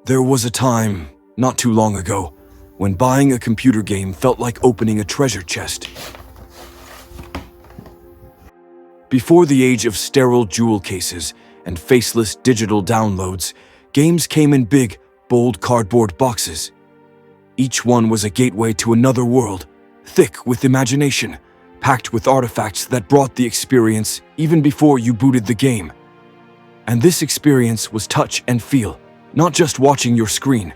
There was a time, not too long ago, when buying a computer game felt like opening a treasure chest. Before the age of sterile jewel cases and faceless digital downloads, games came in big, bold cardboard boxes. Each one was a gateway to another world, thick with imagination, packed with artifacts that brought the experience even before you booted the game. And this experience was touch and feel, not just watching your screen.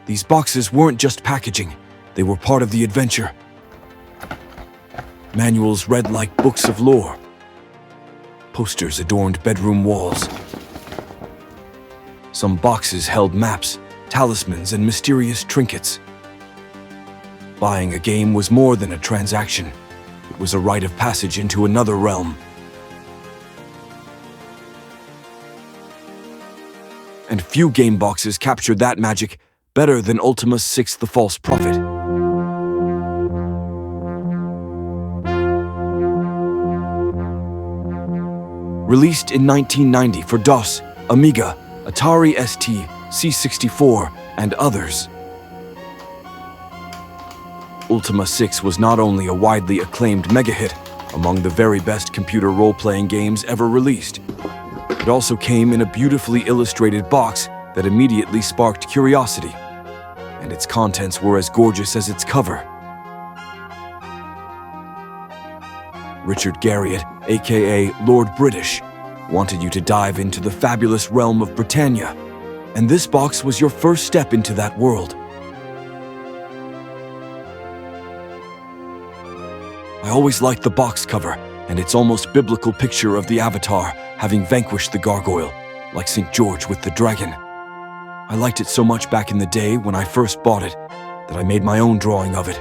These boxes weren't just packaging, they were part of the adventure. Manuals read like books of lore. Posters adorned bedroom walls. Some boxes held maps, talismans, and mysterious trinkets. Buying a game was more than a transaction. It was a rite of passage into another realm. And few game boxes captured that magic better than Ultima VI: The False Prophet. Released in 1990 for DOS, Amiga, Atari ST, C64, and others. Ultima VI was not only a widely acclaimed mega-hit among the very best computer role-playing games ever released, it also came in a beautifully illustrated box that immediately sparked curiosity, and its contents were as gorgeous as its cover. Richard Garriott, aka Lord British, wanted you to dive into the fabulous realm of Britannia, and this box was your first step into that world. I always liked the box cover and its almost biblical picture of the Avatar having vanquished the gargoyle, like St. George with the dragon. I liked it so much back in the day when I first bought it that I made my own drawing of it.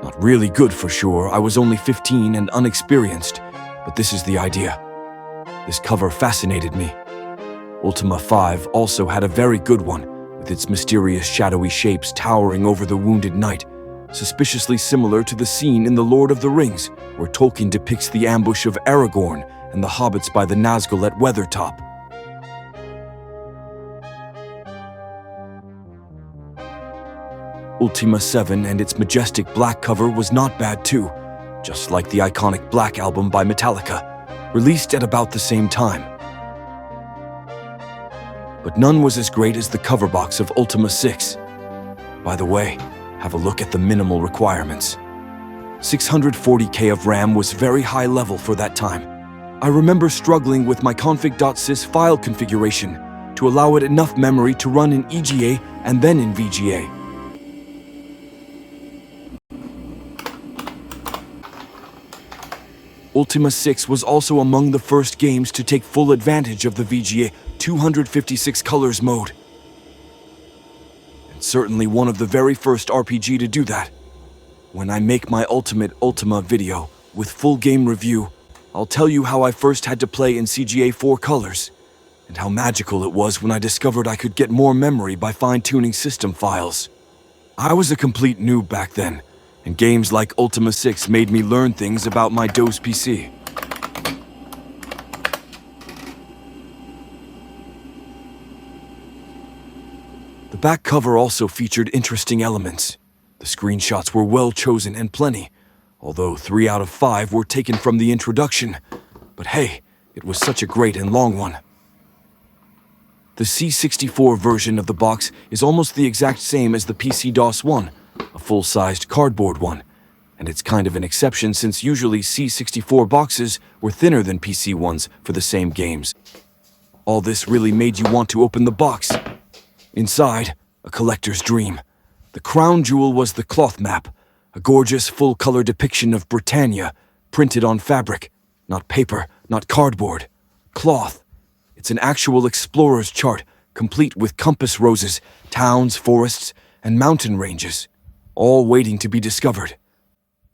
Not really good for sure, I was only 15 and unexperienced, but this is the idea. This cover fascinated me. Ultima V also had a very good one, with its mysterious shadowy shapes towering over the wounded knight, suspiciously similar to the scene in The Lord of the Rings, where Tolkien depicts the ambush of Aragorn and the hobbits by the Nazgul at Weathertop. Ultima VII and its majestic black cover was not bad too, just like the iconic Black Album by Metallica, released at about the same time. But none was as great as the cover box of Ultima VI. By the way, have a look at the minimal requirements. 640K of RAM was very high level for that time. I remember struggling with my config.sys file configuration to allow it enough memory to run in EGA and then in VGA. Ultima VI was also among the first games to take full advantage of the VGA 256 colors mode. And certainly one of the very first RPG to do that. When I make my Ultimate Ultima video with full game review, I'll tell you how I first had to play in CGA 4 colors, and how magical it was when I discovered I could get more memory by fine-tuning system files. I was a complete noob back then, and games like Ultima VI made me learn things about my DOS PC. The back cover also featured interesting elements. The screenshots were well chosen and plenty, although 3 out of 5 were taken from the introduction. But hey, it was such a great and long one. The C64 version of the box is almost the exact same as the PC-DOS one, a full-sized cardboard one, and it's kind of an exception since usually C64 boxes were thinner than PC ones for the same games. All this really made you want to open the box. Inside, a collector's dream. The crown jewel was the cloth map, a gorgeous full-color depiction of Britannia, printed on fabric, not paper, not cardboard, cloth. It's an actual explorer's chart, complete with compass roses, towns, forests, and mountain ranges, all waiting to be discovered.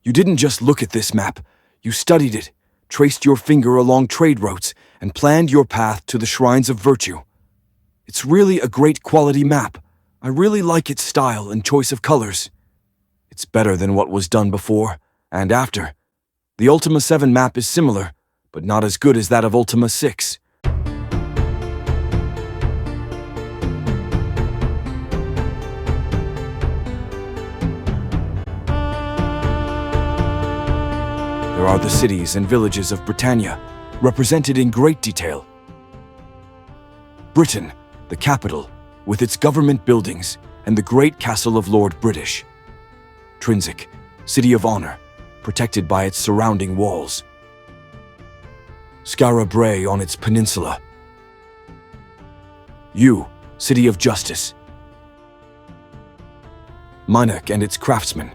You didn't just look at this map, you studied it, traced your finger along trade routes, and planned your path to the shrines of virtue. It's really a great quality map. I really like its style and choice of colors. It's better than what was done before and after. The Ultima 7 map is similar, but not as good as that of Ultima 6. are the cities and villages of Britannia, represented in great detail. Britain, the capital, with its government buildings and the great castle of Lord British. Trinket, city of honor, protected by its surrounding walls. Skara Brae on its peninsula. City of justice. Minnoch and its craftsmen.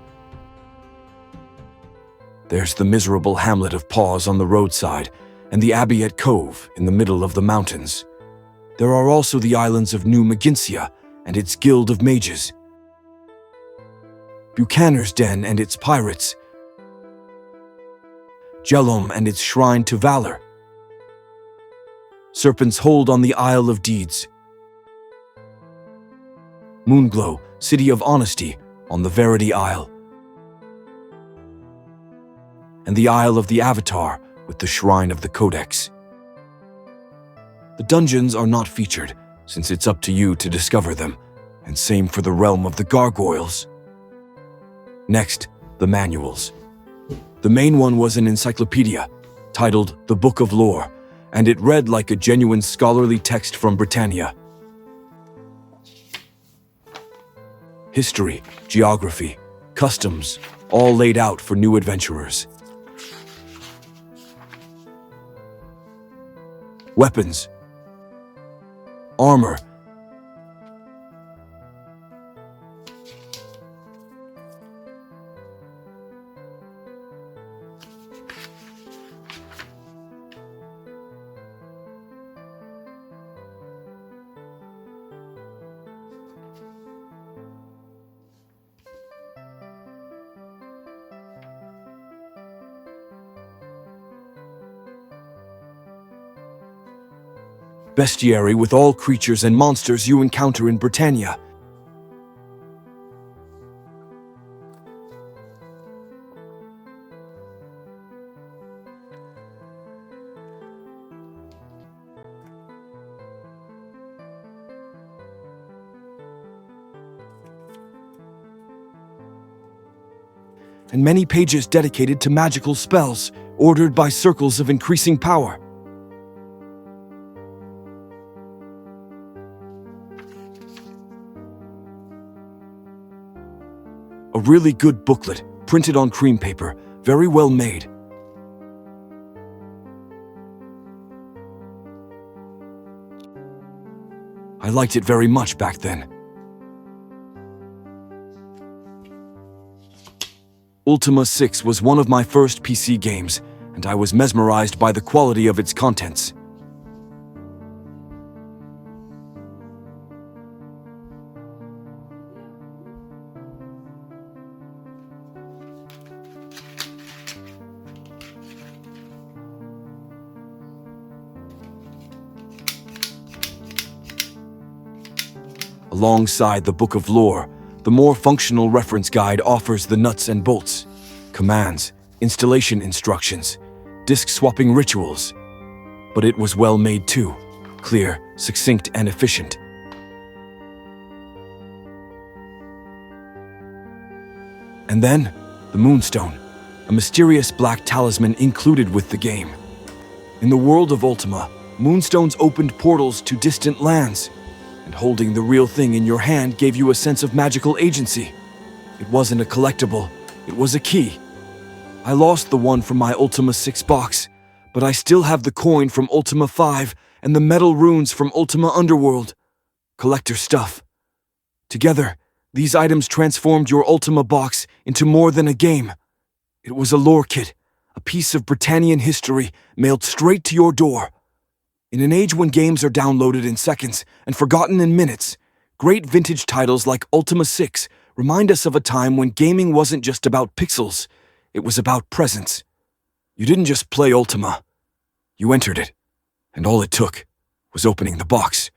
There's the miserable hamlet of Paws on the roadside, and the abbey at Cove in the middle of the mountains. There are also the islands of New Maginsia and its guild of mages. Buchanan's Den and its pirates. Jellom and its shrine to valor. Serpent's Hold on the Isle of Deeds. Moonglow, city of honesty, on the Verity Isle. And the Isle of the Avatar, with the Shrine of the Codex. The dungeons are not featured, since it's up to you to discover them, and same for the realm of the gargoyles. Next, the manuals. The main one was an encyclopedia, titled The Book of Lore, and it read like a genuine scholarly text from Britannia. History, geography, customs, all laid out for new adventurers. Weapons, armor, bestiary with all creatures and monsters you encounter in Britannia. And many pages dedicated to magical spells, ordered by circles of increasing power. A really good booklet, printed on cream paper, very well made. I liked it very much back then. Ultima VI was one of my first PC games, and I was mesmerized by the quality of its contents. Alongside the Book of Lore, the more functional reference guide offers the nuts and bolts, commands, installation instructions, disk swapping rituals. But it was well made too, clear, succinct, and efficient. And then, the Moonstone, a mysterious black talisman included with the game. In the world of Ultima, moonstones opened portals to distant lands, and holding the real thing in your hand gave you a sense of magical agency. It wasn't a collectible, it was a key. I lost the one from my Ultima 6 box, but I still have the coin from Ultima 5 and the metal runes from Ultima Underworld. Collector stuff. Together, these items transformed your Ultima box into more than a game. It was a lore kit, a piece of Britannian history mailed straight to your door. In an age when games are downloaded in seconds and forgotten in minutes, great vintage titles like Ultima 6 remind us of a time when gaming wasn't just about pixels, it was about presence. You didn't just play Ultima, you entered it, and all it took was opening the box.